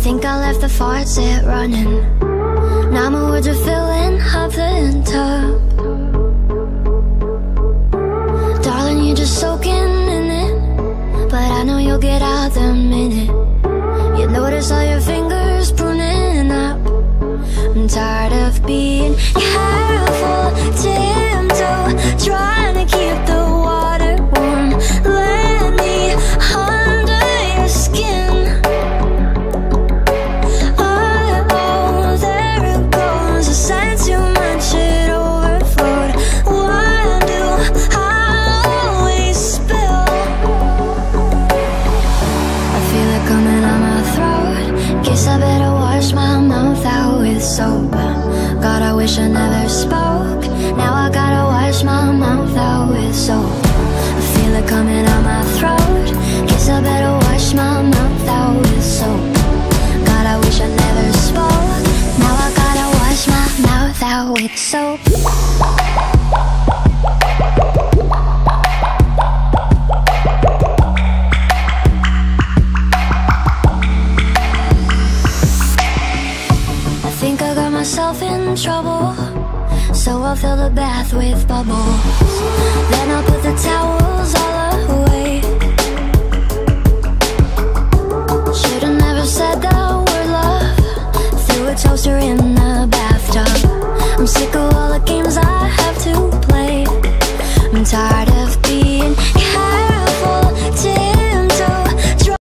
think I left the faucet running. Now my words are filling up the tub. Darling, you're just soaking in it, but I know you'll get out the minute you notice all your fingers pruning up. I'm tired of being careful, tiptoe, trying to keep the water warm. Let me under your skin. Oh, there it goes. I said too much, it overflowed. Why do I always spill? I feel it coming out my throat. Guess I better wash my mouth out with soap. God, I wish I never spoke. Now I gotta wash my mouth out with soap. I feel it coming out my throat. Guess I better wash my mouth out with soap. God, I wish I never spoke. Now I gotta wash my mouth out with soap. I think I got myself in trouble, so I'll fill the bath with bubbles. Then I'll put the towels all away. Should